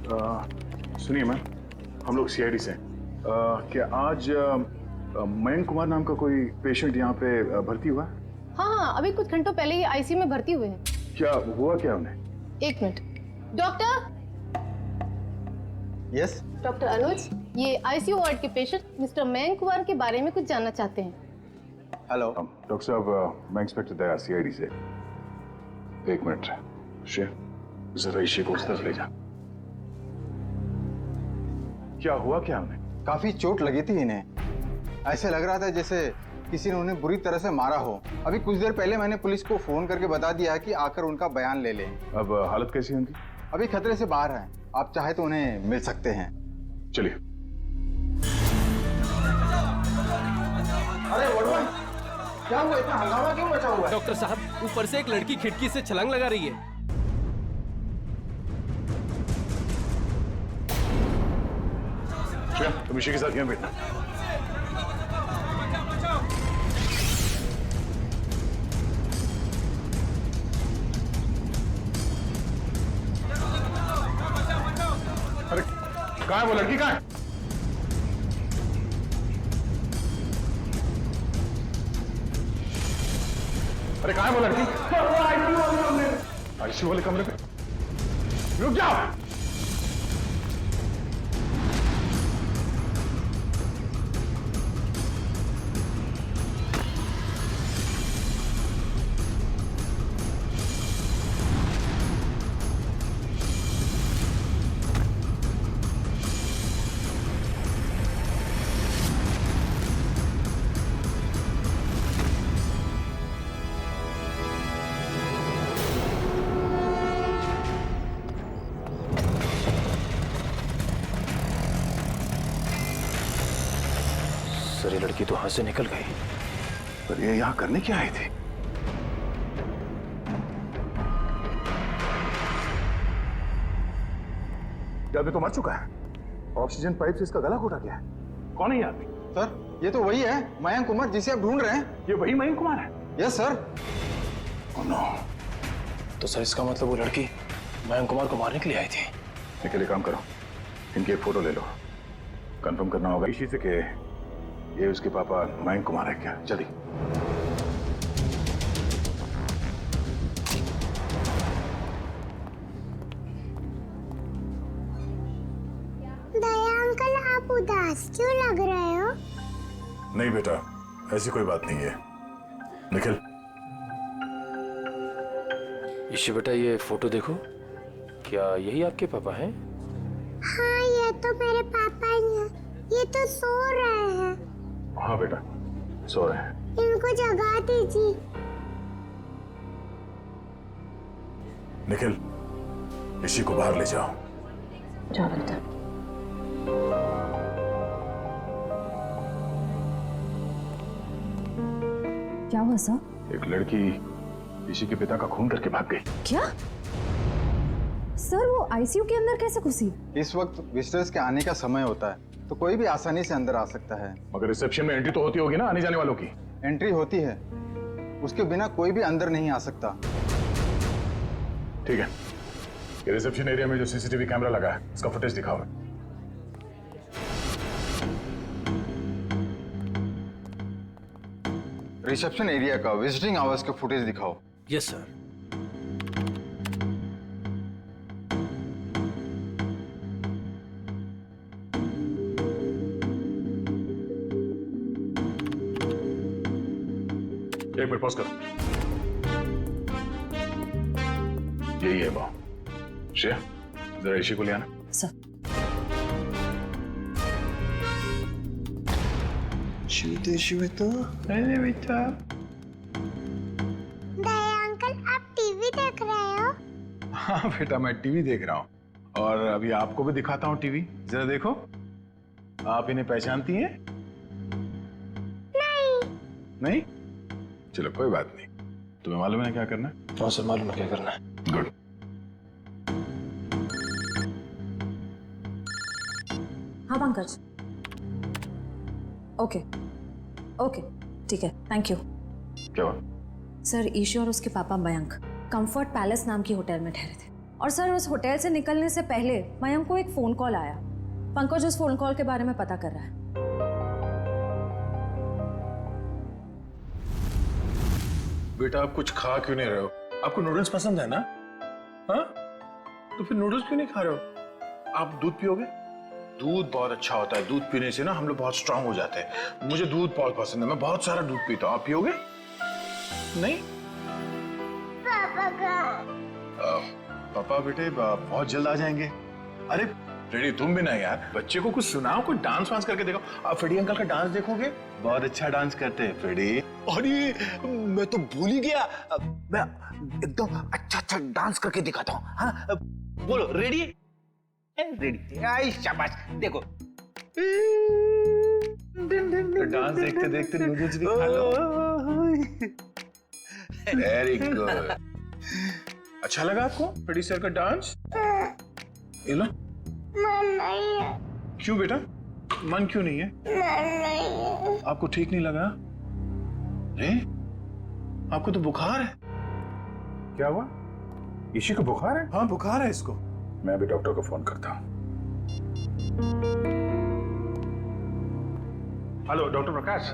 सुनिए मैम, हम लोग सीआईडी से हैं। क्या आज मयंक कुमार नाम का कोई पेशेंट यहाँ पे भर्ती हुआ? हाँ, अभी कुछ घंटों पहले ही आईसीयू में भर्ती हुए हैं। क्या हुआ क्या उन्हें? एक मिनट। डॉक्टर। यस। डॉक्टर अनुज, ये आईसीयू वार्ड के पेशेंट मिस्टर मयंक कुमार के बारे में कुछ जानना चाहते हैं। हेलो डॉक्टर साहब, मैं इंस्पेक्टर दया सीआईडी से। एक मिनट जरा इसी को उस तरफ ले जा। क्या हुआ क्या उन्हें? काफी चोट लगी थी इन्हें। ऐसे लग रहा था जैसे किसी ने उन्हें बुरी तरह से मारा हो। अभी कुछ देर पहले मैंने पुलिस को फोन करके बता दिया कि आकर उनका बयान ले लें। अब हालत कैसी है उनकी? अभी खतरे से बाहर हैं। आप चाहे तो उन्हें मिल सकते हैं। चलिए। अरे वर्धमान, क्या हुआ? इतना हंगामा क्यों मचा हुआ है? डॉक्टर साहब, ऊपर से एक लड़की खिड़की से छलांग लगा रही है। तुम इसी के साथ यहाँ बैठना। अरे कहाँ है वो लड़की? कहाँ है? अरे कहाँ है वो लड़की? आईसीयू वाले कमरे पे। रुक जाओ। सर, ये लड़की तो हाथ से निकल गई। पर ये यहाँ करने क्या आए थे? ये आदमी तो मर चुका है। ऑक्सीजन पाइप से इसका गला घोटा गया है। कौन है ये आदमी? सर, ये तो वही है मयंक कुमार जिसे आप ढूंढ रहे हैं। ये वही मयंक कुमार है? Yes sir. Oh no. तो सर, इसका मतलब वो लड़की मयंक कुमार को मारने के लिए आई थी। इसके लिए काम करो, इनकी एक फोटो ले लो। कंफर्म करना होगा इसी से कि ये उसके पापा मयंक कुमार है क्या। जल्दी। दया अंकल, आप उदास क्यों लग रहे हो? नहीं बेटा, ऐसी कोई बात नहीं है। निखिल। ईशी बेटा, ये फोटो देखो। क्या यही आपके पापा हैं? हाँ, ये तो मेरे पापा ही हैं। ये तो सो रहे हैं। हाँ बेटा, सो रहे हैं। इनको जगा दीजिए। निखिल, इसी को बाहर ले जाओ। जाओ बेटा। क्या हुआ सर? एक लड़की इसी के पिता का खून करके भाग गई। क्या? सर, वो आईसीयू के अंदर कैसे घुसी? इस वक्त विजिटर्स के आने का समय होता है, तो कोई भी आसानी से अंदर आ सकता है। मगर रिसेप्शन में एंट्री तो होती होगी ना आने जाने वालों की? एंट्री होती है, उसके बिना कोई भी अंदर नहीं आ सकता। ठीक है, ये रिसेप्शन एरिया में जो सीसीटीवी कैमरा लगा है उसका फुटेज दिखाओ। रिसेप्शन एरिया का विजिटिंग आवर्स का फुटेज दिखाओ। Yes sir. एक मिनट पॉज करो। यही है वो। श्रेया, जरा इसी को ले आना। सर। बेटा। दया अंकल, आप टीवी देख रहे हो? हाँ बेटा, मैं टीवी देख रहा हूँ और अभी आपको भी दिखाता हूँ टीवी। जरा देखो, आप इन्हें पहचानती हैं? नहीं? चलो कोई बात नहीं। तुम्हें मालूम है क्या करना है? हाँ सर, मालूम है क्या करना है। गुड। हाँ पंकज। ओके ओके, ठीक है, थैंक यू। क्या हुआ? सर, ईशी और उसके पापा मयंक कंफर्ट पैलेस नाम की होटल में ठहरे थे और सर उस होटल से निकलने से पहले मयंक को एक फ़ोन कॉल आया। पंकज उस फ़ोन कॉल के बारे में पता कर रहा है। बेटा आप कुछ खा क्यों नहीं रहे हो? आपको नूडल्स पसंद है ना? हाँ, तो फिर नूडल्स क्यों नहीं खा रहे हो? आप दूध पियोगे? दूध बहुत अच्छा होता है। दूध पीने से ना हम लोग बहुत स्ट्रांग हो जाते हैं। मुझे दूध बहुत पसंद है, मैं बहुत सारा दूध पीता हूँ। आप पियोगे? नहीं? पापा कहाँ? पापा बेटे बहुत जल्द आ जाएंगे। अरे फ्रेडी तुम भी ना यार, बच्चे को कुछ सुनाओ, कुछ डांस वांस करके देखो। आप फ्रेडी अंकल का डांस देखोगे, बहुत अच्छा डांस करते हैं फ्रेडी। अरे मैं तो भूल ही गया, मैं एकदम अच्छा डांस करके दिखाता हूँ। हाँ बोलो, रेडी? रेडी? आई शाबाश, देखो। तो डांस देखते देखते नूडल्स भी खा लो। Very good. अच्छा लगा आपको फ्रेडी सर का डांस? ये लो। मन नहीं है। क्यों बेटा, मन क्यों नहीं है? मन नहीं है। आपको ठीक नहीं लगा? अरे आपको तो बुखार है। क्या हुआ? इसी को बुखार है? हाँ बुखार है इसको। मैं भी डॉक्टर को फोन करता हूँ। हेलो डॉक्टर प्रकाश,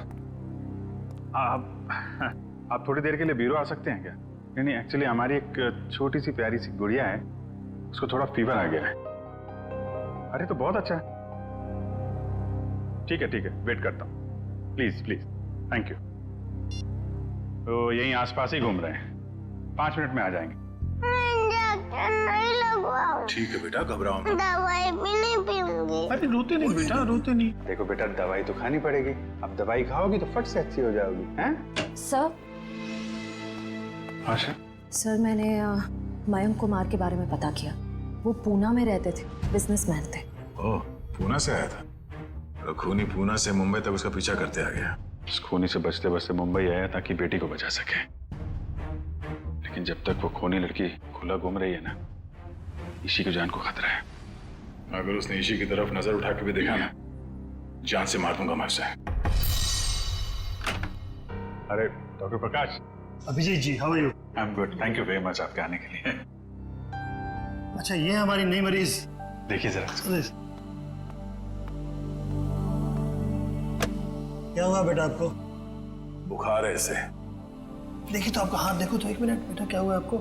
आप थोड़ी देर के लिए ब्यूरो आ सकते हैं क्या? नहीं एक्चुअली हमारी एक छोटी सी प्यारी सी गुड़िया है, उसको थोड़ा फीवर आ गया है। अरे तो बहुत अच्छा है। ठीक है वेट करता हूँ। Please please, thank you. तो यहीं आसपास ही घूम रहे हैं, 5 मिनट में आ जाएंगे। इंजेक्शन नहीं लगवाऊं। ठीक है बेटा, घबराओ मत। दवाई भी नहीं पीऊंगी। अरे रोते नहीं बेटा, रोते नहीं। देखो बेटा, दवाई तो खानी पड़ेगी। अब दवाई खाओगी तो फट से अच्छी हो जाओगी। हैं? सर। आशा? सर मैंने मयंक कुमार के बारे में पता किया। वो पूना में रहते थे, बिजनेसमैन थे। ओह, पूना से आया था? तो खूनी पूना से मुंबई तक उसका पीछा करते आ गया। उस खूनी से बचते बचते मुंबई आया ताकि बेटी को बचा सके। लेकिन जब तक वो खूनी लड़की खुला घूम रही है ना, ईशी की जान को खतरा है। अगर उसने ईशी की तरफ नजर उठा के भी देखा ना, जान से मार दूंगा मैं उसे। अरे doctor Prakash. Abhijeet ji, how are you? I am good, thank you very much आपके आने के लिए। अच्छा, ये हमारी नई मरीज। देखिए जरा। क्या हुआ बेटा आपको? बुखार है इसे। देखिए तो आपका हाथ देखो तो, 1 मिनट बेटा, क्या हुआ आपको?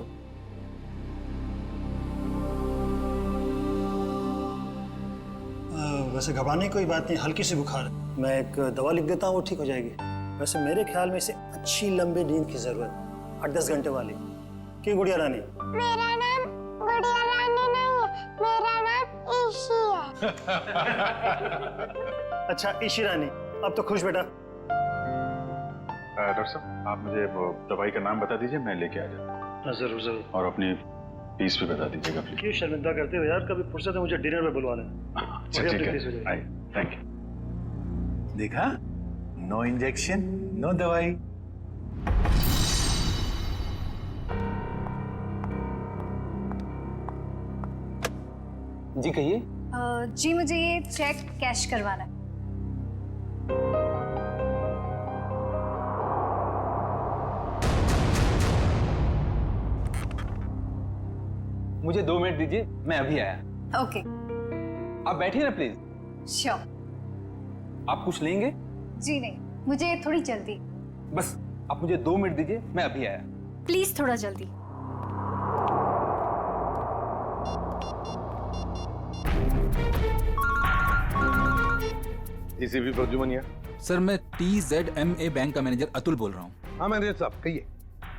वैसे घबराने की कोई बात नहीं, हल्की सी बुखार है। मैं एक दवा लिख देता हूँ, वो ठीक हो जाएगी। वैसे मेरे ख्याल में इसे अच्छी लंबी नींद की जरूरत, 8-10 घंटे वाली। क्यों गुड़िया रानी? मेरा नाम गुड़िया रानी नहीं है, मेरा नाम ईशी है। अच्छा ईशी रानी, अब तो खुश बेटा। डॉक्टर साहब, आप मुझे वो दवाई का नाम बता दीजिए, मैं लेके आ जाता। जरूर जरूर। और अपनी फीस भी बता दीजिएगा प्लीज। क्यों शर्मिंदा करते हो यार, कभी फुर्सत है मुझे डिनर में बुलवा लें। अच्छा ठीक है, थैंक यू। देखा, नो इंजेक्शन नो दवाई। जी कहिए। जी मुझे ये चेक कैश करवाना है। मुझे 2 मिनट दीजिए, मैं अभी आया। ओके। आप बैठिए ना प्लीज। श्योर। आप कुछ लेंगे? जी नहीं, मुझे थोड़ी जल्दी। बस आप मुझे 2 मिनट दीजिए, मैं अभी आया। प्लीज थोड़ा जल्दी। एसीपी प्रद्युमन। सर मैं TZMA बैंक का मैनेजर अतुल बोल रहा हूँ। हाँ मैनेजर साहब कहिए।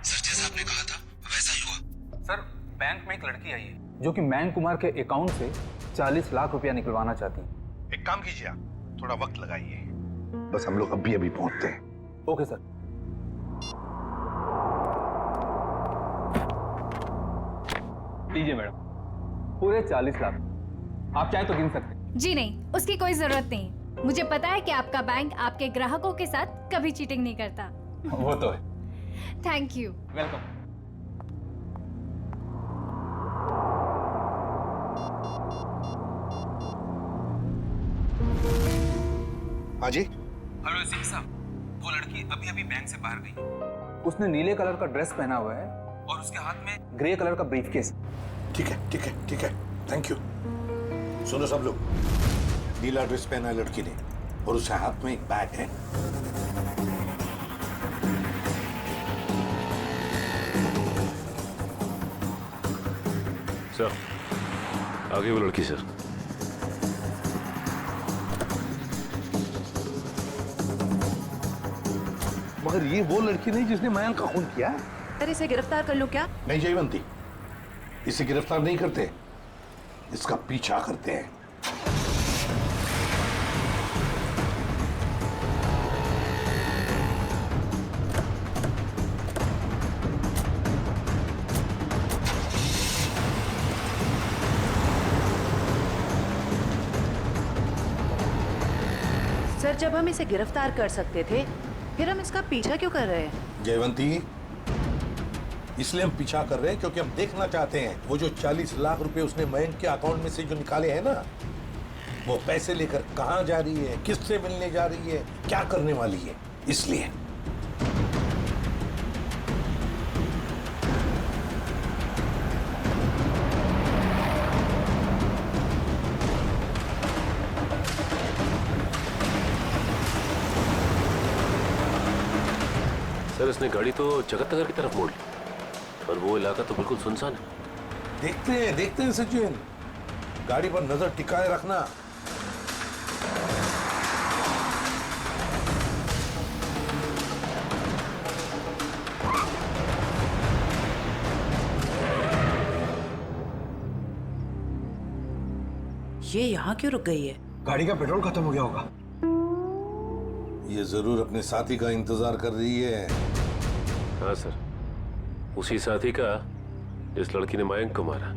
सर जैसा आपने कहा था वैसा ही हुआ। सर बैंक में एक लड़की आई है जो कि मयंक कुमार के अकाउंट से 40 लाख रुपया निकलवाना चाहती है। एक काम कीजिए, आप थोड़ा वक्त लगाइए, बस हम लोग अभी पहुंचते हैं। Okay sir. लीजिए मैडम, पूरे 40 लाख। आप चाहे तो गिन सकते हैं। जी नहीं, उसकी कोई जरूरत नहीं। मुझे पता है कि आपका बैंक आपके ग्राहकों के साथ कभी चीटिंग नहीं करता। वो तो है। Thank you. वेलकम। हाँ जी। हेलो एसीपी साहब, वो लड़की अभी अभी बैंक से बाहर गई। उसने नीले कलर का ड्रेस पहना हुआ है और उसके हाथ में ग्रे कलर का ब्रीफकेस। ठीक ठीक है ठीक है ठीक है, थैंक यू। सुनो सब लोग, नीला ड्रेस पहना है लड़की ने और उसके हाथ में एक बैग है। सर, आगे वो लड़की सर। मगर ये वो लड़की नहीं जिसने मयंक का खून किया। सर इसे गिरफ्तार कर लो क्या? नहीं जयवंती, इसे गिरफ्तार नहीं करते, इसका पीछा करते हैं। सर जब हम इसे गिरफ्तार कर सकते थे फिर हम इसका पीछा क्यों कर रहे हैं? जयवंती, इसलिए हम पीछा कर रहे हैं क्योंकि हम देखना चाहते हैं वो जो 40 लाख रुपए उसने मयंक के अकाउंट में से जो निकाले हैं ना, वो पैसे लेकर कहां जा रही है, किससे मिलने जा रही है, क्या करने वाली है, इसलिए। सर इसने गाड़ी तो जगत नगर की तरफ मोड़ ली और वो इलाका तो बिल्कुल सुनसान है। देखते हैं सचिन, गाड़ी पर नजर टिकाए रखना। ये यहाँ क्यों रुक गई है? गाड़ी का पेट्रोल खत्म हो गया होगा। ये जरूर अपने साथी का इंतजार कर रही है। हाँ सर, उसी साथी का जिस लड़की ने मयंक को मारा।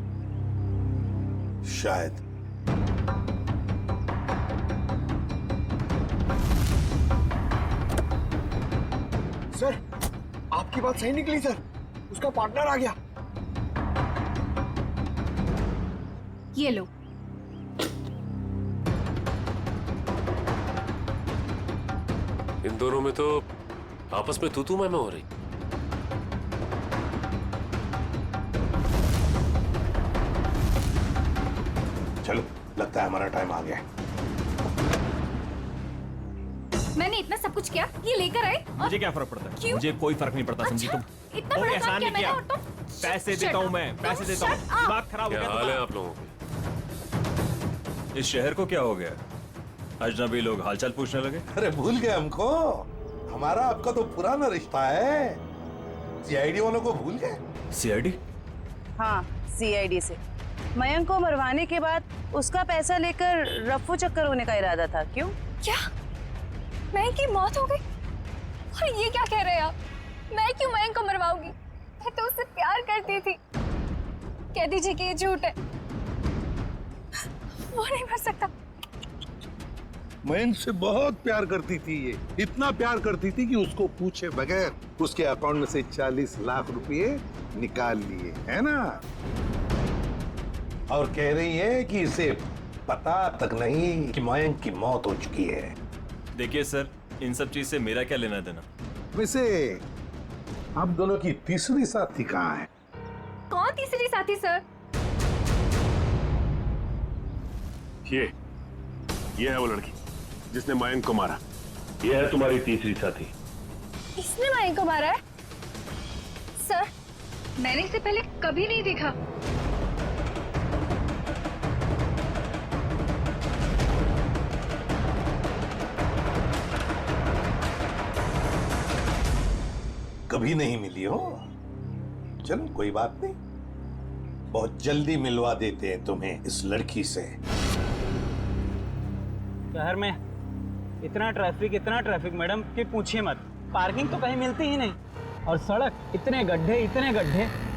शायद। सर आपकी बात सही निकली सर, उसका पार्टनर आ गया। ये लो। इन दोनों में तो आपस में तू मैं हो रही। चलो, लगता है हमारा टाइम आ गया। मैंने इतना सब कुछ किया, ये लेकर आए और... मुझे क्या फर्क पड़ता है? क्यों? मुझे कोई फर्क नहीं पड़ता, समझी तुम? इतना कोई बड़ा एहसान काम नहीं किया किया। मैंने और तुम पैसे देता हूँ मैं, पैसे देता हूँ। दिमाग खराब हो क्या गया हाल है तुम्हारा? आप लोगों के? इस शहर को क्या हो गया? अजनबी लोग हालचाल पूछने लगे। अरे भूल गए हमको? हमारा आपका तो पुराना रिश्ता है। सीआईडी वालों को भूल गए? सीआईडी? हाँ, सीआईडी से। मयंक को मरवाने के बाद उसका पैसा लेकर रफू चक्कर होने का इरादा था। क्यों? क्या मयंक की मौत हो गई? और ये क्या कह रहे हैं आप? मैं क्यों मयंक को मरवाऊंगी? मैं तो उससे प्यार करती थी। कह दीजिए कि ये झूठ है। वो नहीं मर सकता। मयंक से बहुत प्यार करती थी ये, इतना प्यार करती थी कि उसको पूछे बगैर उसके अकाउंट में से 40 लाख रुपए निकाल लिए, है ना? और कह रही है कि इसे पता तक नहीं कि मयंक की मौत हो चुकी है। देखिए सर, इन सब चीज से मेरा क्या लेना देना? वैसे आप दोनों की तीसरी साथी कहाँ है? कौन तीसरी साथी सर? ये है वो लड़की जिसने मयंक को मारा। ये है तुम्हारी तीसरी साथी। इसने मयंक को मारा है? सर, मैंने इसे पहले कभी नहीं देखा। कभी नहीं मिली हो? चलो कोई बात नहीं, बहुत जल्दी मिलवा देते हैं तुम्हें इस लड़की से। शहर में इतना ट्रैफिक मैडम कि पूछिए मत। पार्किंग तो कहीं मिलती ही नहीं, और सड़क इतने गड्ढे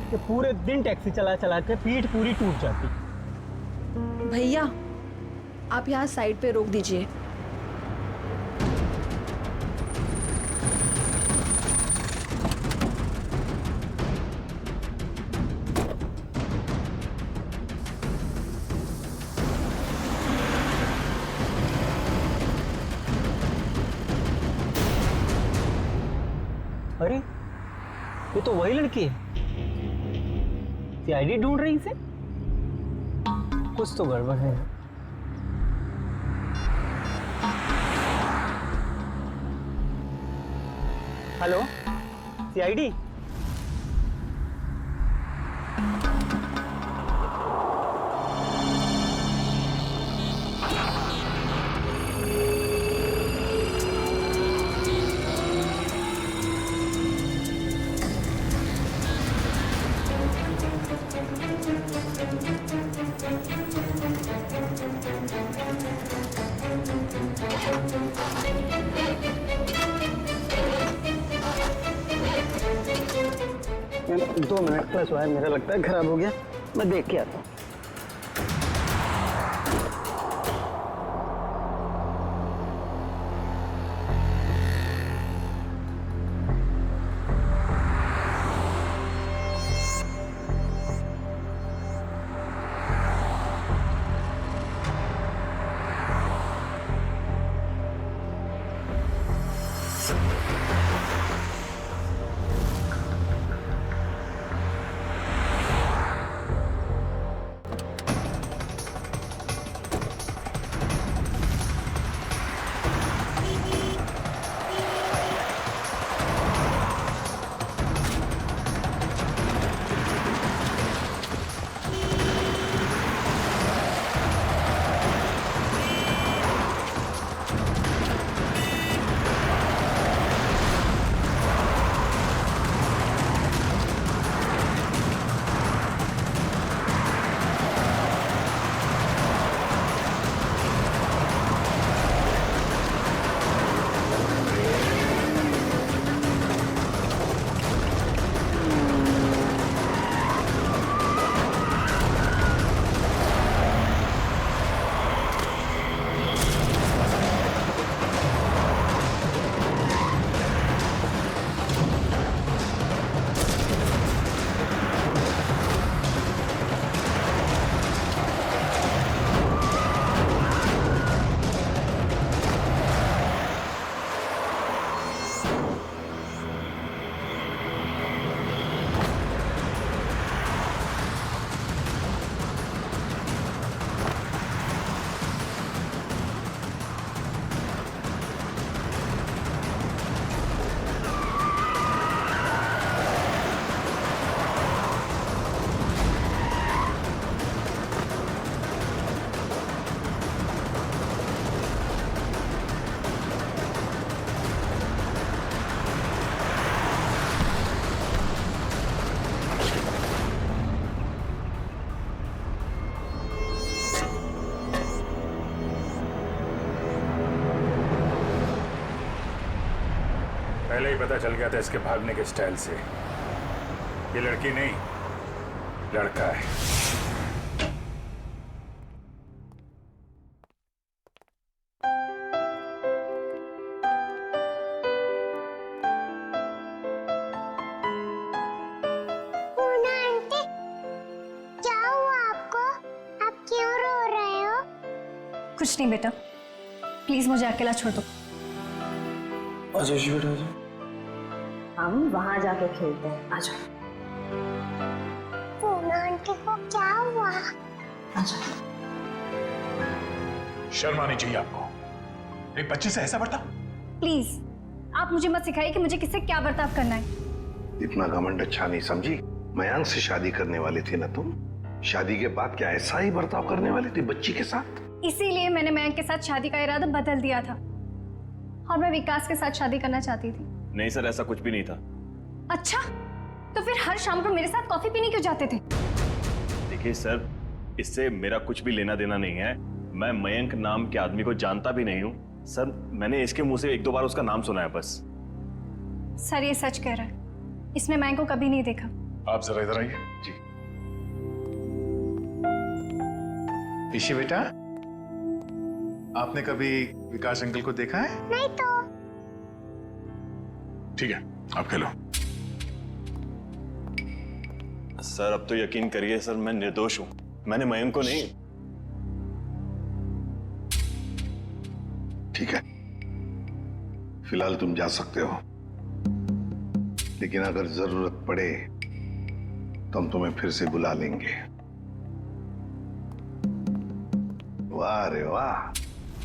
कि पूरे दिन टैक्सी चला चला के पीठ पूरी टूट जाती। भैया आप यहाँ साइड पे रोक दीजिए। अरे ये तो वही लड़की है। सीआईडी ढूंढ रही इसे। कुछ तो गड़बड़ है। Hello, CID? दो मिनट प्लस वायर मेरा लगता है खराब हो गया, मैं देख के आता हूँ। पहले ही पता चल गया था इसके भागने के स्टाइल से। ये लड़की नहीं, लड़का है। पूना आंटी, क्या हुआ आपको? आप क्यों रो रहे हो? कुछ नहीं बेटा, प्लीज मुझे अकेला छोड़ दो। आजाशी बेटा आजा। हम वहां जाके खेलते हैं, आ जाओ। पूना आंटी को क्या हुआ? आ जाओ। शर्म आनी चाहिए आपको, एक बच्चे से ऐसा बर्ताव। प्लीज आप मुझे मत सिखाइए कि मुझे किससे क्या बर्ताव करना है। इतना घमंड अच्छा नहीं समझी। मयांक से शादी करने वाली थी ना तुम? शादी के बाद क्या ऐसा ही बर्ताव करने वाली थी बच्ची के साथ? इसीलिए मैंने मयंक के साथ शादी का इरादा बदल दिया था और मैं विकास के साथ शादी करना चाहती थी। नहीं सर, ऐसा कुछ भी नहीं था। अच्छा, तो फिर हर शाम को मेरे साथ कॉफी पीने क्यों जाते थे? देखिए सर, इससे मेरा कुछ भी लेना देना नहीं है। मैं मयंक नाम के आदमी को जानता भी नहीं हूँ सर। मैंने इसके मुंह से एक दो बार उसका नाम सुना है बस। सर ये सच कह रहा है, इसने मयंक को कभी नहीं देखा। आप जरा इधर आइए। जी ईशी बेटा, आपने कभी विकास अंकल को देखा है? नहीं तो। ठीक है, आप खेलो। सर अब तो यकीन करिए सर, मैं निर्दोष हूँ। मैंने मयंक को नहीं। ठीक है, फिलहाल तुम जा सकते हो, लेकिन अगर जरूरत पड़े तो हम तुम्हें फिर से बुला लेंगे। वाह रे वाह,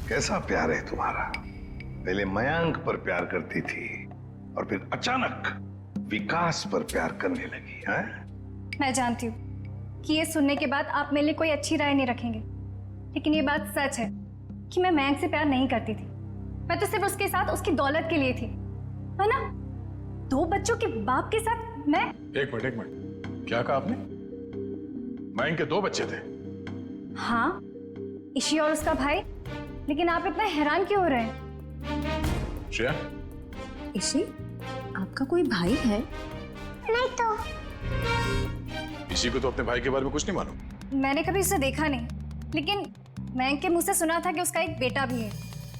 कैसा प्यार है तुम्हारा। पहले मयंक पर प्यार करती थी और फिर अचानक विकास पर प्यार करने लगी है। मैं जानती हूँ कि ये सुनने के बाद आप मेरे लिए कोई अच्छी राय नहीं रखेंगे, लेकिन ये बात सच है कि मैं मयंक से प्यार नहीं करती थी। मैं तो सिर्फ उसके साथ उसकी दौलत के लिए थी, है ना? 2 बच्चों के बाप के साथ मैं। एक मिनट, क्या कहा आपने? मयंक के 2 बच्चे थे? हाँ, ईशी और उसका भाई। लेकिन आप इतना हैरान क्यों हो रहे हैं? श्रेया, ईशी, आपका कोई भाई है? नहीं तो। इसी को तो अपने भाई के बारे में कुछ नहीं मालूम। मैंने कभी उसे देखा नहीं, लेकिन मयंक के मुंह से सुना था कि उसका एक बेटा भी है,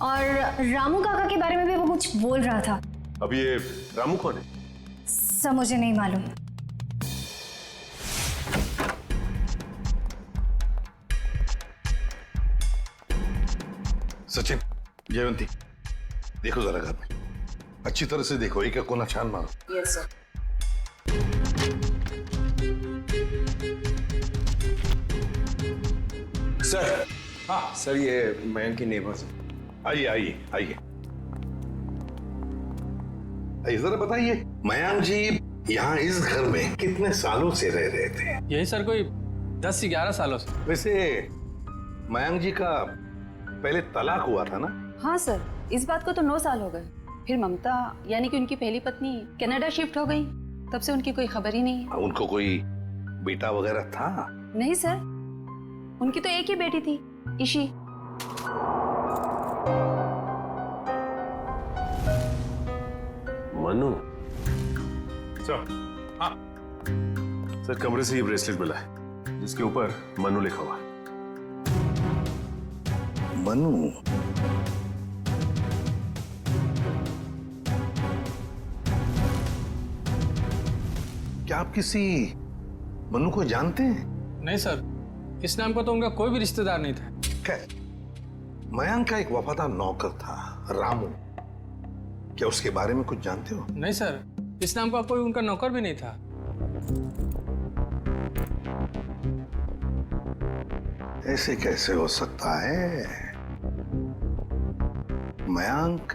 और रामू काका के बारे में भी वो कुछ बोल रहा था। अब ये रामू कौन है? सब मुझे नहीं मालूम। सचिन, जयवंती, देखो जरा घर में अच्छी तरह से देखो, एक कोना छान मारो। Yes sir. सर, हाँ सर, ये मयंक के नेबर्स। आइए आइए आइए, जरा बताइए, मयंक जी यहाँ इस घर में कितने सालों से रह रहे थे? यही सर कोई 10 से 11 सालों से। वैसे मयंक जी का पहले तलाक हुआ था ना? हाँ सर, इस बात को तो 9 साल हो गए। फिर ममता यानी कि उनकी पहली पत्नी कनाडा शिफ्ट हो गई, तब से उनकी कोई खबर ही नहीं है। उनको कोई बेटा वगैरह था? नहीं सर, उनकी तो एक ही बेटी थी, ईशी। मनु सर। हाँ सर, कमरे से ये ब्रेसलेट मिला है जिसके ऊपर मनु लिखा हुआ है। मनु? क्या आप किसी मनु को जानते हैं? नहीं सर, इस नाम का तो उनका कोई भी रिश्तेदार नहीं था। खैर, मयंक का एक वफादार नौकर था, रामू। क्या उसके बारे में कुछ जानते हो? नहीं सर, इस नाम का कोई उनका नौकर भी नहीं था। ऐसे कैसे हो सकता है? मयंक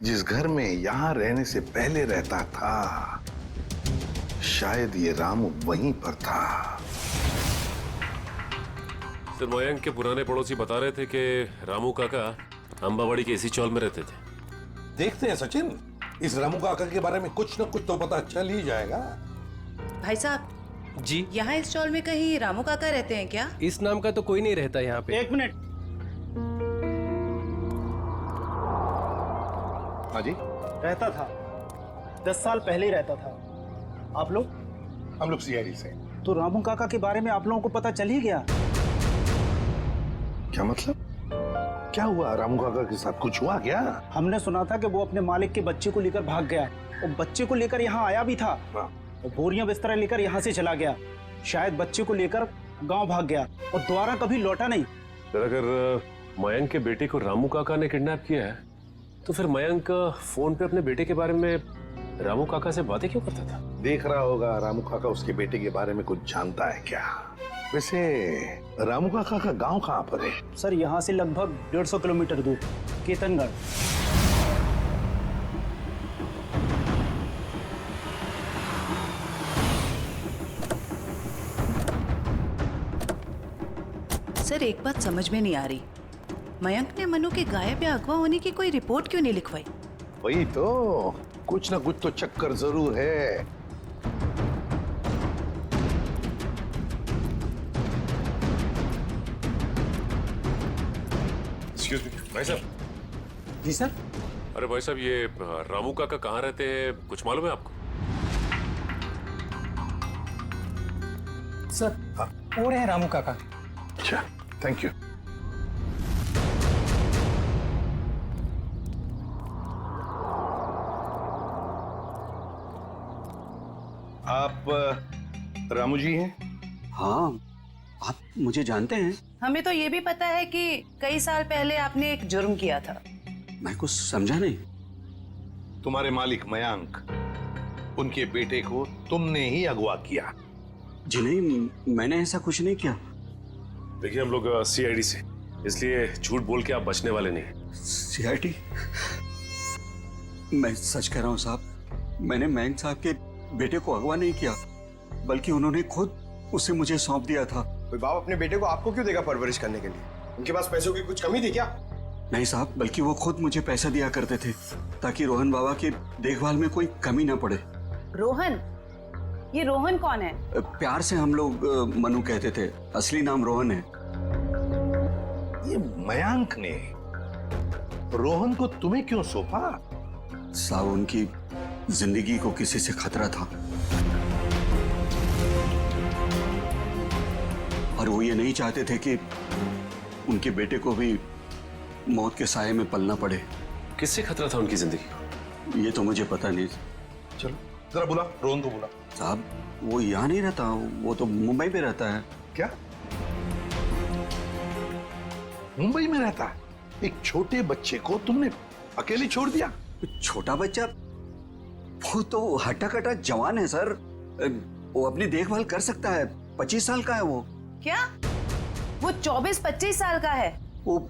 जिस घर में यहां रहने से पहले रहता था, शायद ये रामू वहीं पर था। सर, मयंक के पुराने पड़ोसी बता रहे थे कि रामू काका अंबावाड़ी के इसी चौल में रहते थे। देखते हैं सचिन, इस रामू काका के बारे में कुछ न कुछ तो पता चल ही जाएगा। भाई साहब जी, यहाँ इस चौल में कहीं रामू काका रहते हैं क्या? इस नाम का तो कोई नहीं रहता यहाँ पे। 1 मिनट। हाँ जी, रहता था, 10 साल पहले ही रहता था। आप लोग? हम लोग सीआईडी से। तो रामू काका के बारे में आप लोगों को पता चल ही गया? क्या मतलब? क्या हुआ? रामू काका के साथ कुछ हुआ क्या? हमने सुना था कि वो अपने मालिक के बच्चे को लेकर भाग गया है, और बच्चे को लेकर यहाँ आया भी था, और बोरियां बिस्तर लेकर यहाँ से चला गया। शायद बच्चे को लेकर गांव भाग गया और दोबारा कभी लौटा नहीं। सर, अगर मयंक के बेटे को रामू काका ने किडनैप किया है, तो फिर मयंक फोन पे अपने बेटे के बारे में रामू काका से बातें क्यों करता था? देख रहा होगा रामू काका उसके बेटे के बारे में कुछ जानता है क्या? वैसे रामू काका का गांव कहाँ पर है? सर, यहाँ से लगभग 150 किलोमीटर दूर, केतनगढ़। सर, एक बात समझ में नहीं आ रही, मयंक ने मनु के गायब या अगवा होने की कोई रिपोर्ट क्यों नहीं लिखवाई? वही तो, कुछ ना कुछ तो चक्कर जरूर है। एक्सक्यूज मी, भाई साहब। जी सर। अरे भाई साहब, ये रामू काका कहाँ रहते हैं, कुछ मालूम है आपको? सर, वो रहे रामू काका। अच्छा, थैंक यू। आप रामू जी हैं? हाँ, आप मुझे जानते हैं? हमें तो ये भी पता है कि कई साल पहले आपने एक जुर्म किया था। मैं कुछ समझा नहीं। तुम्हारे मालिक मयंक, उनके बेटे को तुमने ही अगवा किया। जी नहीं, मैंने ऐसा कुछ नहीं किया। देखिए, हम लोग सीआईडी से इसलिए झूठ बोल के आप बचने वाले नहीं। सीआईडी, मैं सच कह रहा हूँ साहब, मैंने मयंक साहब के बेटे को अगवा नहीं किया, बल्कि उन्होंने खुद उसे मुझे सौंप दिया था। कोई बाप अपने बेटे को आपको क्यों देगा परवरिश करने के लिए? उनके पास पैसों की कुछ कमी थी क्या? नहीं साहब, बल्कि वो खुद मुझे पैसा दिया करते थे ताकि रोहन बाबा की देखभाल में कोई कमी ना पड़े। रोहन? ये रोहन कौन है? प्यार से हम लोग मनु कहते थे, असली नाम रोहन है। ये मयंक ने रोहन को तुम्हें क्यों सौंपा? साहब, उनकी जिंदगी को किसी से खतरा था और वो ये नहीं चाहते थे कि उनके बेटे को भी मौत के साये में पलना पड़े। किससे खतरा था उनकी जिंदगी को? ये तो मुझे पता नहीं। चलो जरा बुला, रोहन को बुला। साहब, वो यहाँ नहीं रहता, वो तो मुंबई में रहता है। क्या मुंबई में रहता है? एक छोटे बच्चे को तुमने अकेले छोड़ दिया? छोटा बच्चा? वो तो हट्टा कट्टा जवान है सर, वो अपनी देखभाल कर सकता है। 25 साल का है वो। क्या? वो 24-25 साल का है? वो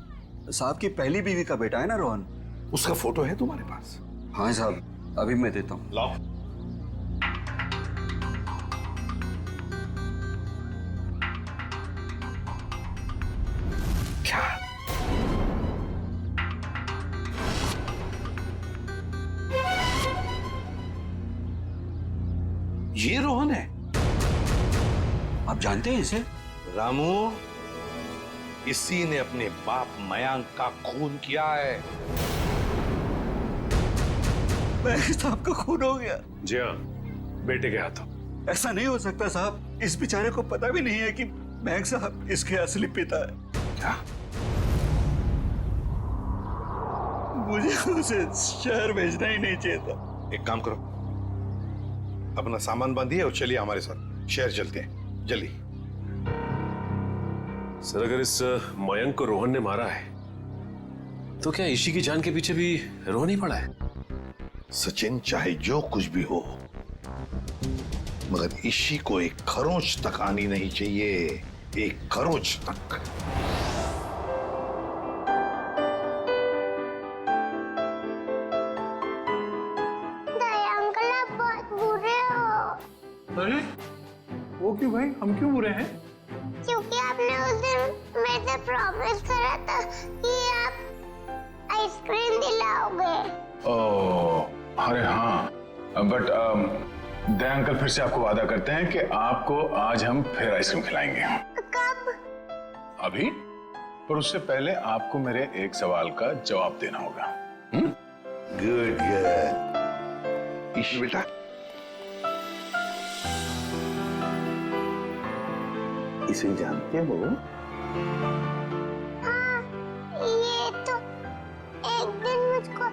साहब की पहली बीवी का बेटा है ना रोहन। उसका फोटो है तुम्हारे पास? हाँ साहब, अभी मैं देता हूँ। लाओ। क्या? ये रोहन है? आप जानते हैं इसे? रामू, इसी ने अपने बाप मयंक का खून किया है। मयंक साहब का खून हो गया? जी हाँ, बेटे के हाथों। ऐसा नहीं हो सकता साहब, इस बेचारे को पता भी नहीं है कि मयंक साहब इसके असली पिता है। क्या? मुझे उसे शहर भेजना ही नहीं चाहिए था। एक काम करो, अपना सामान बांधिए और चलिए हमारे साथ, शहर चलते हैं, जल्दी। सर, अगर इस मयंक को रोहन ने मारा है तो क्या ईशी की जान के पीछे भी रोहन ही पड़ा है? सचिन, चाहे जो कुछ भी हो, मगर ईशी को एक खरोंच तक आनी नहीं चाहिए, एक खरोंच तक। दया अंकल, आप बहुत बुरे हो। अरे वो क्यों भाई, हम क्यों बुरे हैं? क्योंकि आपने उस दिन मेरे से प्रॉमिस करा था कि आप आइसक्रीम दिलाओगे। ओह, अरे हाँ, बट दया अंकल फिर से आपको वादा करते हैं कि आपको आज हम फिर आइसक्रीम खिलाएंगे। कब? अभी, पर उससे पहले आपको मेरे एक सवाल का जवाब देना होगा। Good good. ईशी बेटा, इसे जानते हो? हाँ, ये तो एक दिन मुझको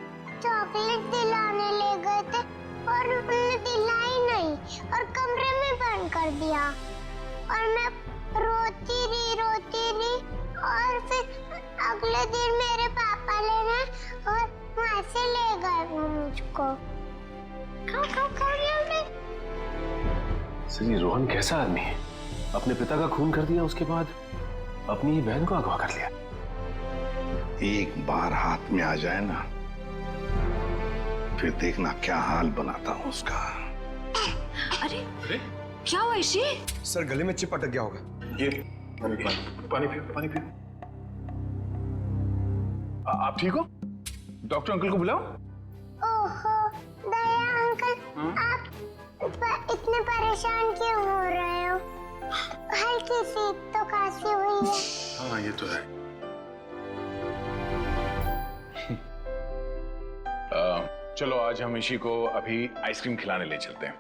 चॉकलेट दिलाने ले गए थे और उन्होंने दिलाई नहीं और कमरे में बंद कर दिया और मैं रोती रही और फिर अगले दिन मेरे पापा लेने और वहाँ से ले गए वो मुझको। सर, ये रोहन कैसा आदमी है? अपने पिता का खून कर दिया, उसके बाद अपनी ही बहन को अगवा कर लिया। एक बार हाथ में आ जाए ना, फिर देखना क्या हाल बनाता हूँ उसका। अरे क्या हुआ ईशी? सर, गले में चिप अटक गया होगा। ये पानी पियो। आप ठीक हो? डॉक्टर अंकल को बुलाओ। ओहो, दया अंकल, आप इतने परेशान क्यों हो रहे हो? हल्की सी तो खांसी हुई है। हाँ, ये तो है। चलो आज हम ईशी को अभी आइसक्रीम खिलाने ले चलते हैं।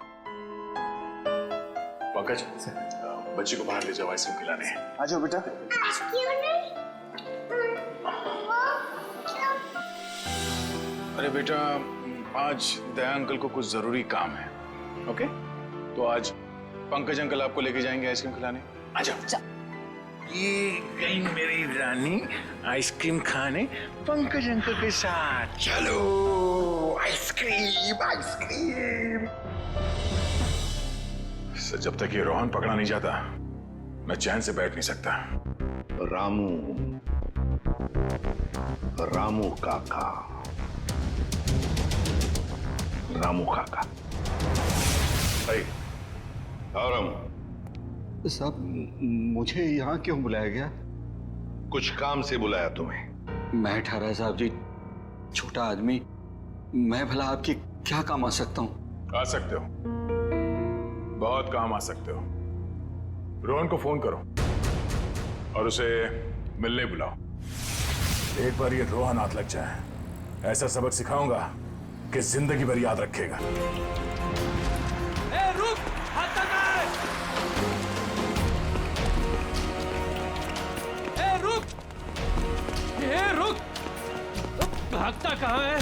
पंकज, बच्ची को बाहर ले जाओ, आइसक्रीम खिलाने हैं। आ जाओ बेटा। क्यों नहीं? अरे बेटा, आज दया अंकल को कुछ जरूरी काम है। ओके, तो आज पंकज अंकल आपको लेके जाएंगे आइसक्रीम खिलाने। आ जाओ। ये गई मेरी रानी आइसक्रीम खाने पंकज अंकल के साथ। चलो आइसक्रीम। सर, जब तक ये रोहन पकड़ा नहीं जाता, मैं चैन से बैठ नहीं सकता। रामू, रामू काका, रामू काका। भाई और रामू साहब, मुझे यहाँ क्यों बुलाया गया? कुछ काम से बुलाया तुम्हें। मैं ठहरा साहब जी, छोटा आदमी, मैं भला आपकी क्या काम आ सकता हूँ? आ सकते हो, बहुत काम आ सकते हो। रोहन को फोन करो और उसे मिलने बुलाओ। एक बार ये रोहन हाथ लग जाए, ऐसा सबक सिखाऊंगा कि जिंदगी भर याद रखेगा। ए, रुक! हाथ लगा! ए, रुक! ए, रुक! भागता कहाँ है?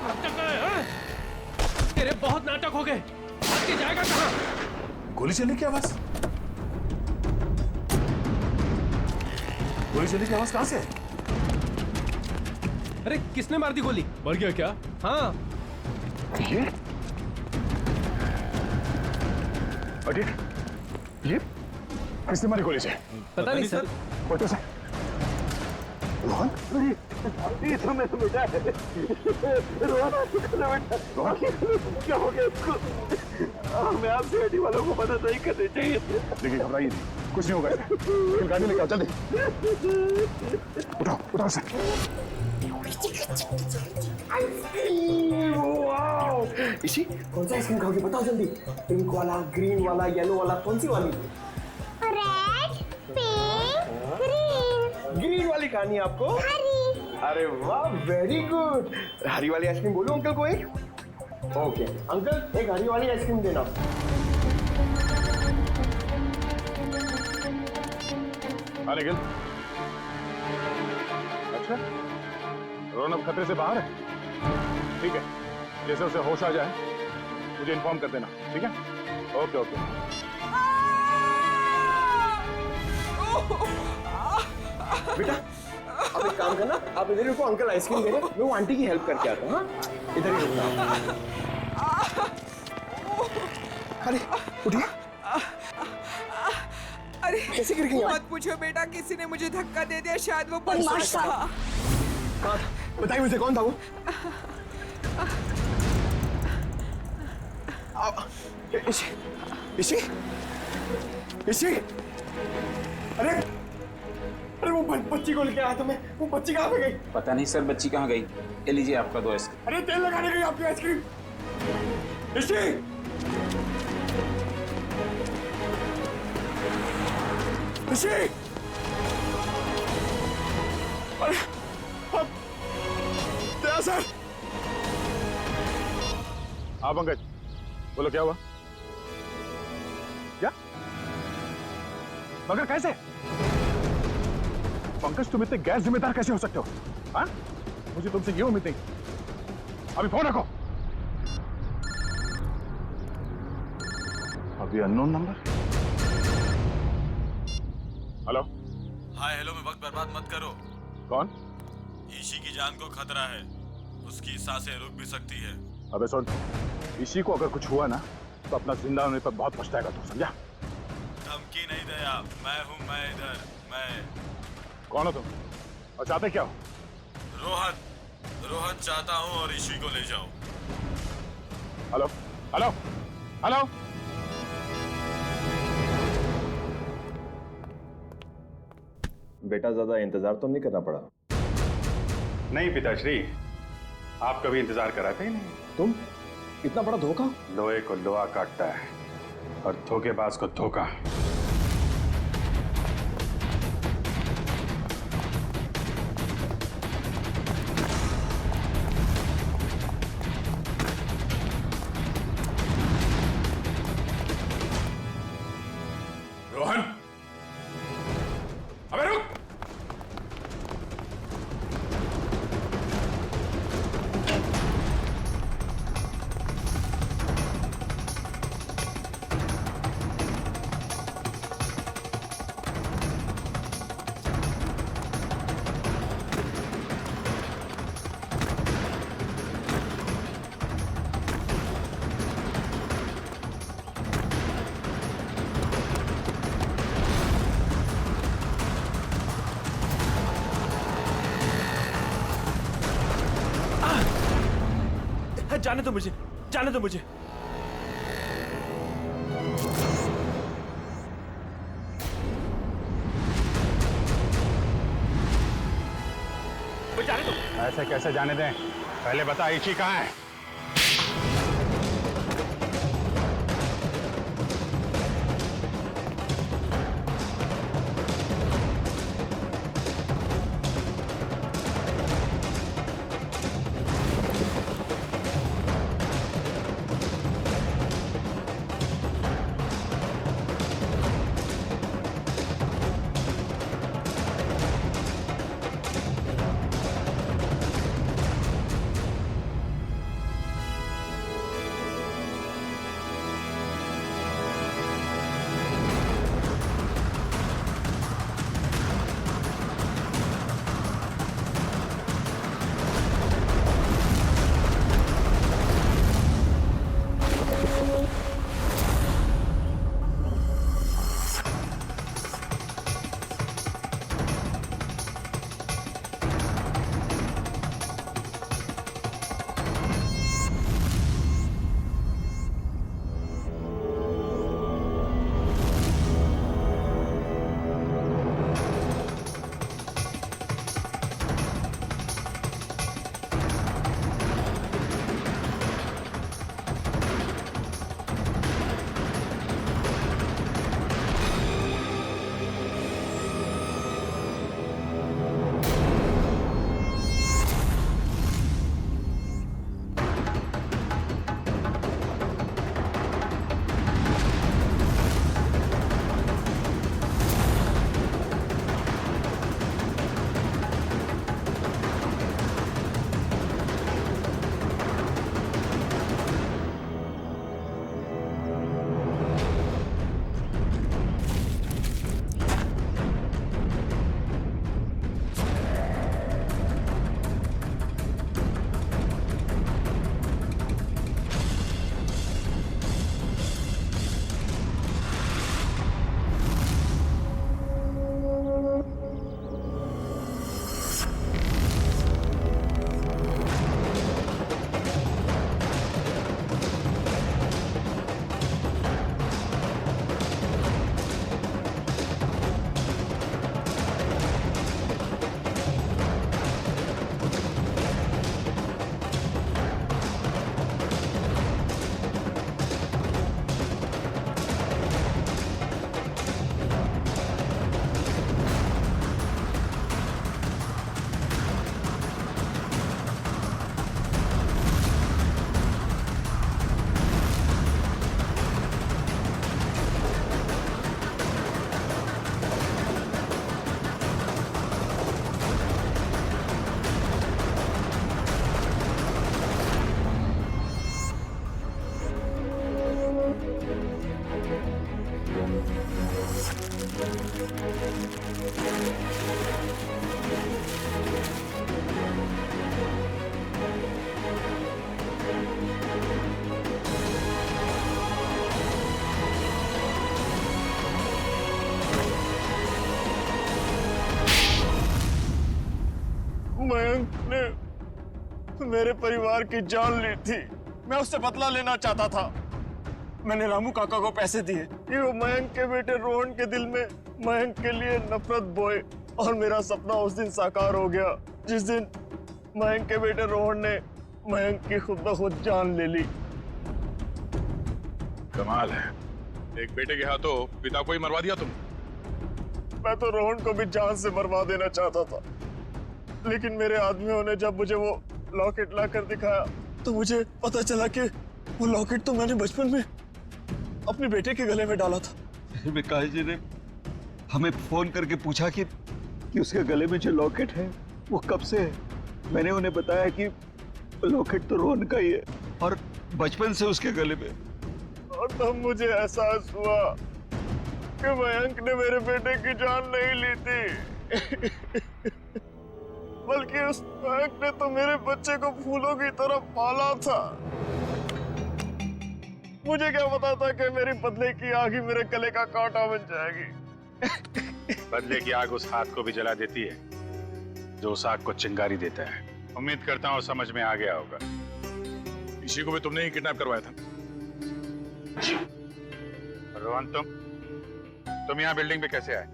भागता कहाँ है? तेरे बहुत नाटक हो गए। भाग के जाएगा कहाँ? गोली चलने की आवाज? गोली चलने की आवाज कहां से? अरे किसने मार दी गोली? मर गया क्या? हाँ। ये किसने मारी गोली से? पता नहीं सर। फोटो से रोहन? ये तो मैं बेटा है। रोहन क्या हो गया इसको? हमें आप सीआईडी वालों को मदद नहीं करनी चाहिए। देखिए घबराइए नहीं, कुछ नहीं होगा इसे। गाड़ी लेके आओ जल्दी। उठाओ उठाओ सर। इसी कौन सा आइसक्रीम खाओगे बताओ जल्दी। पिंक वाला, ग्रीन वाला, येलो वाला, कौन सी वाली? Red, pink, green. ग्रीन वाली खानी है आपको? हरी। अरे वाह, वेरी गुड। हरी वाली आइसक्रीम बोलो अंकल को एक। ओके अंकल, एक हरी वाली आइसक्रीम देना। हाँ निखिल। अच्छा, रोहन अब खतरे से बाहर है? ठीक है, जैसे उसे होश आ जाए मुझे इन्फॉर्म कर देना, ठीक है? Okay okay. बेटा अब एक काम करना, आप इधर रुको, अंकल आइसक्रीम दे रहे हैं, मैं वो आंटी की हेल्प करके आता हूँ। हाँ इधर ही रुकना। अरे उठिए। अरे कैसे गिर गई? मत पूछो बेटा, किसी ने मुझे धक्का दे दिया, शायद वो बदमाश था। कहाँ था? बताइए मुझे, कौन था वो? इसी अरे अरे वो बच्ची को लेके आया था मैं। वो बच्ची कहाँ पे गई? पता नहीं सर, बच्ची कहाँ गई? ये लीजिए आपका 2 आइसक्रीम। अरे तेल लगाने गई आपकी आइसक्रीम। इसी अरे सर। हाँ पंकज, बोलो क्या हुआ? क्या? मगर कैसे? पंकज तुम इतने गैर जिम्मेदार कैसे हो सकते हो? हाँ? मुझे तुमसे ये उम्मीद नहीं। अभी फोन रखो। अभी unknown number. Hello. Hi hello में वक्त बर्बाद मत करो। कौन? ईशी की जान को खतरा है, उसकी सांसें रुक भी सकती है। अबे सुन, ईशी को अगर कुछ हुआ ना तो अपना जिंदा होने पर बहुत पछताएगा तू, समझा? धमकी नहीं दया, मैं हूँ, मैं इधर, मैं। कौन हो तुम और चाहते क्या हो? रोहन चाहता हूँ और ईशी को ले जाओ। Hello hello hello. बेटा ज्यादा इंतजार तो नहीं करना पड़ा? नहीं पिताश्री, आप कभी इंतजार कराते ही नहीं। तुम इतना बड़ा धोखा? लोहे को लोहा काटता है और धोखेबाज को धोखा। रोहन, अबे रुक। जाने दो मुझे, जाने दो मुझे। जाने दो। ऐसे कैसे जाने दें? पहले बता इची कहाँ है? मयंक ने मेरे परिवार की जान ली थी। मैं उससे बदला लेना चाहता था। मैंने रामू काका को पैसे दिए कि वो मयंक के बेटे रोहन के दिल में मयंक के लिए नफरत बोए, और मेरा सपना उस दिन साकार हो गया जिस दिन मयंक के बेटे रोहन ने मयंक की खुद ब खुद जान ले ली। कमाल है, एक बेटे के हाथों पिता को ही मरवा दिया तुम। मैं तो रोहन को भी जान से मरवा देना चाहता था, लेकिन मेरे आदमियों ने जब मुझे वो लॉकेट लाकर दिखाया तो मुझे पता चला कि वो लॉकेट तो मैंने बचपन में अपने बेटे के गले में डाला था। विकास जी ने हमें फोन करके पूछा कि उसके गले में जो लॉकेट है वो कब से है। मैंने उन्हें बताया कि लॉकेट तो रोहन का ही है और बचपन से उसके गले में। और तब मुझे एहसास हुआ कि मयंक ने मेरे बेटे की जान नहीं ली थी, बल्कि उस मयंक ने तो मेरे बच्चे को फूलों की तरह पाला था। मुझे क्या पता था कि मेरी बदले की आग ही मेरे गले का कांटा बन जाएगी। बदले की आग उस हाथ को भी जला देती है जो उस आग को चिंगारी देता है। उम्मीद करता हूँ समझ में आ गया होगा। इसी को भी तुमने ही किडनैप करवाया था। रोहन, तुम यहाँ बिल्डिंग पे कैसे आए?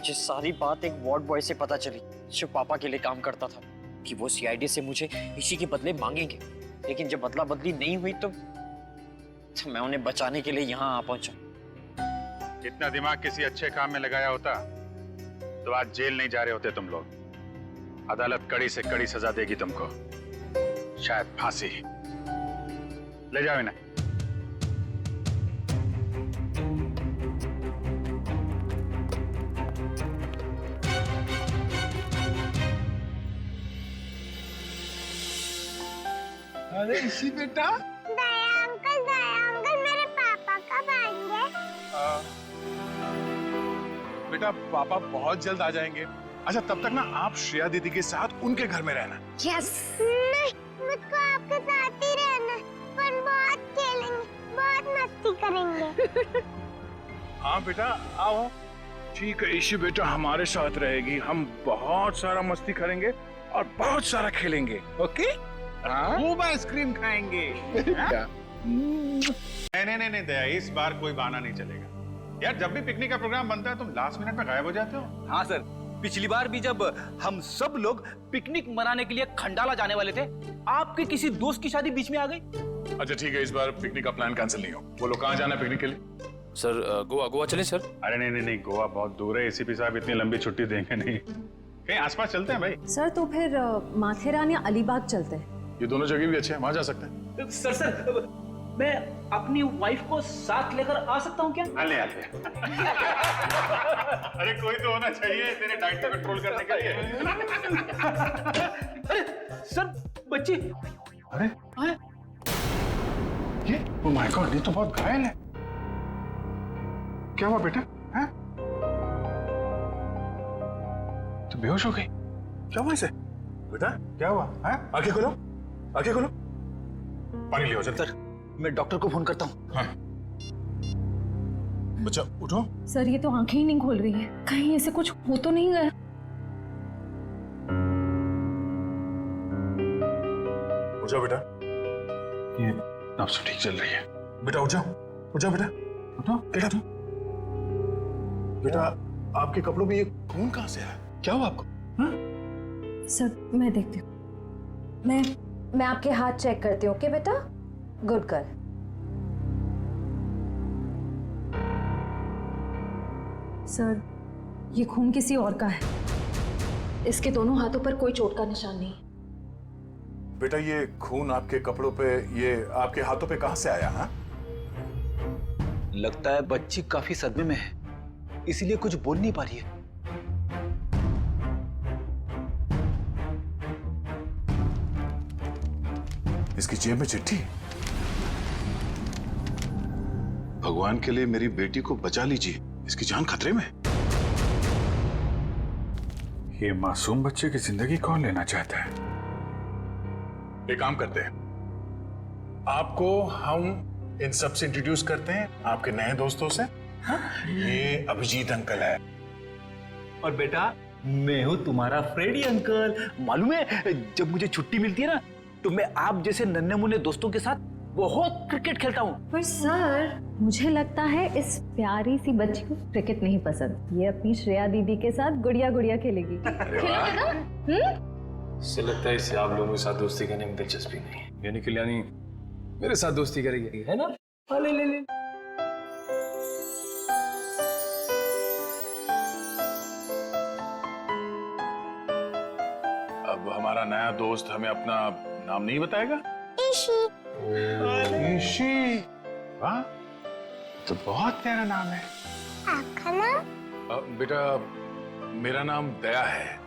ये सारी बात एक वार्ड बॉय से पता चली जो पापा के लिए काम करता था, कि वो सीआईडी से मुझे इसी के बदले मांगेंगे। लेकिन जब बदला बदली नहीं हुई तो मैं उन्हें बचाने के लिए यहाँ आ पहुंचा। इतना दिमाग किसी अच्छे काम में लगाया होता तो आज जेल नहीं जा रहे होते तुम लोग। अदालत कड़ी से कड़ी सजा देगी तुमको, शायद फांसी। ले जाओ इन्हें। अरे इसी बेटा, दया अंकल मेरे पापा कब आएंगे? बेटा पापा बहुत जल्द आ जाएंगे। अच्छा तब तक ना आप श्रेया दीदी के साथ उनके घर में रहना। यस। नहीं, मुझको आपके साथ ही रहना, पर बहुत खेलेंगे, बहुत मस्ती करेंगे। हाँ बेटा आओ। ठीक है ईशी बेटा हमारे साथ रहेगी, हम बहुत सारा मस्ती करेंगे और बहुत सारा खेलेंगे। ओके? खूब आइसक्रीम खाएंगे। नहीं दया, इस बार कोई बहाना नहीं चलेगा। यार जब भी पिकनिक का प्रोग्राम बनता है तुम लास्ट मिनट में गायब हो जाते हो। हाँ सर, पिछली बार भी जब हम सब लोग पिकनिक मनाने के लिए खंडाला जाने वाले थे, आपके किसी दोस्त की शादी बीच में आ गई। अच्छा ठीक है, इस बार पिकनिक का प्लान कैंसिल नहीं हो। बोलो कहाँ जाना है पिकनिक के लिए? सर गोवा चले सर। अरे नहीं गोवा बहुत दूर है, एसीपी साहब इतनी लंबी छुट्टी देंगे नहीं। कहीं आसपास चलते हैं भाई। सर तो फिर माथेरान या अलीबाग चलते हैं। ये दोनों जगह भी अच्छे हैं, वहां जा सकते हैं। सर मैं अपनी वाइफ को साथ लेकर आ सकता हूँ क्या? ले आते। अरे कोई तो होना चाहिए तेरे डाइट को कंट्रोल करने के लिए। अरे सर बच्ची। अरे ये ओह माय गॉड, ये तो बहुत घायल है। क्या हुआ बेटा? हैं? तो बेहोश हो गई? क्या हुआ इसे? बेटा क्या हुआ? हैं? आंखें खोलो, आंखें खोलो। पानी लियो जल्दी। सर मैं डॉक्टर को फोन करता हूँ। हाँ। बच्चा उठो। सर ये तो आंखें ही नहीं खोल रही है, कहीं ऐसे कुछ हो तो नहीं गया? उठ जाओ बेटा, ये नब्ज तो ठीक चल रही है। बेटा उठ जाओ बेटा, उठो। बेटा आपके कपड़ों में ये खून कहाँ से आया? क्या हुआ आपको? हाँ? सर मैं देखती हूँ। मैं आपके हाथ चेक करती हूँ। ओके बेटा, गुड गर्ल। सर ये खून किसी और का है, इसके दोनों हाथों पर कोई चोट का निशान नहीं। बेटा ये खून आपके कपड़ों पे, ये आपके हाथों पे कहाँ से आया? हाँ? लगता है बच्ची काफी सदमे में है, इसलिए कुछ बोल नहीं पा रही है। इसकी जेब में चिट्ठी। भगवान के लिए मेरी बेटी को बचा लीजिए, इसकी जान खतरे में। ये मासूम बच्चे की जिंदगी कौन लेना चाहता है? एक काम करते हैं, आपको हम इन सब से इंट्रोड्यूस करते हैं, आपके नए दोस्तों से। ये अभिजीत अंकल है। और बेटा मैं हूँ तुम्हारा फ्रेडी अंकल। मालूम है जब मुझे छुट्टी मिलती है ना, तो मैं आप जैसे नन्हे मुन्ने दोस्तों के साथ बहुत क्रिकेट खेलता हूँ। पर सर मुझे लगता है इस प्यारी सी बच्ची को क्रिकेट नहीं पसंद, ये अपनी श्रेया दीदी के साथ गुड़िया गुड़िया खेलेगी। खेलोगे ना? इससे लगता है इसे आप लोगों के साथ दोस्ती करने में दिलचस्पी नहीं है, यानी कल्याणी मेरे साथ दोस्ती करेगी, है ना? ले। अब हमारा नया दोस्त हमें अपना नाम नहीं बताएगा? ईशी। ईशी, वाह, तो बहुत प्यारा नाम है। आपका नाम? बेटा मेरा नाम दया है।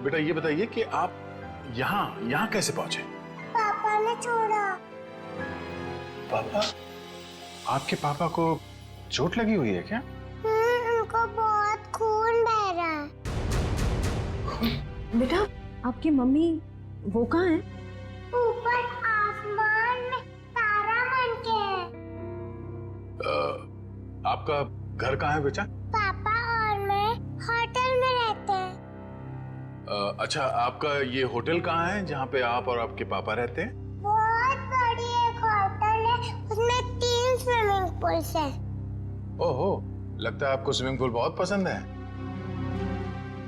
बेटा ये बताइए कि आप यहाँ कैसे पहुंचे? पापा ने छोड़ा। पापा? आपके पापा को चोट लगी हुई है क्या? उनको बहुत खून बह रहा है। बेटा आपकी मम्मी वो कहाँ है? ऊपर आसमान में तारा बन के है। आपका घर कहाँ है बेटा? पापा और मैं होटल में रहते हैं। अच्छा, आपका ये होटल कहाँ है जहाँ पे आप और आपके पापा रहते हैं? बहुत बड़ी एक होटल है, उसमें 3 स्विमिंग पूल्स हैं। ओहो, लगता है आपको स्विमिंग पूल बहुत पसंद है।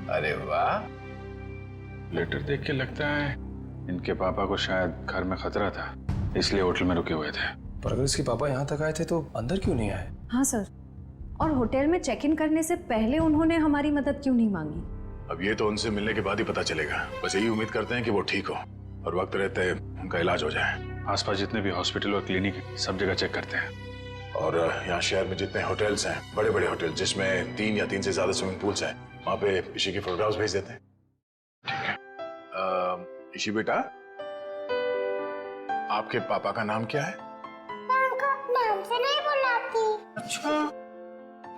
अरे वाह। लेटर देख के लगता है इनके पापा को शायद घर में खतरा था, इसलिए होटल में रुके हुए थे। पर अगर इसके पापा यहाँ तक आए थे तो अंदर क्यों नहीं आए? हाँ सर, और होटल में चेक इन करने से पहले उन्होंने हमारी मदद क्यों नहीं मांगी? अब ये तो उनसे मिलने के बाद ही पता चलेगा। बस यही उम्मीद करते हैं कि वो ठीक हो और वक्त रहते उनका इलाज हो जाए। आसपास जितने भी हॉस्पिटल और क्लिनिक हैं, सब जगह चेक करते हैं। और यहाँ शहर में जितने होटल्स हैं, बड़े बड़े होटल जिसमें 3 या 3 से ज्यादा स्विमिंग पूल्स हैं, वहाँ पे ईशी की फोटोग्राफ्स भेज देते हैं। ठीक है। ईशी बेटा, आपके पापा का नाम क्या है? नाम से नहीं बुलाती। अच्छा,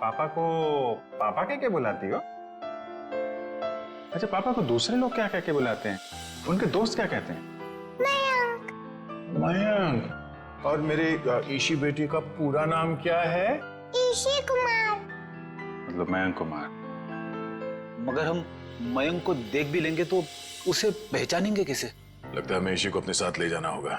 पापा को पापा कह के बुलाती हो? अच्छा, पापा को दूसरे लोग क्या कह के बुलाते हैं? उनके दोस्त क्या कहते हैं? मयंक। मयंक। और मेरे ईशी बेटी का पूरा नाम क्या है? ईशी कुमार। मतलब मयंक कुमार। मगर हम मयंक को देख भी लेंगे तो उसे पहचानेंगे कैसे? लगता है हमें ईशी को अपने साथ ले जाना होगा।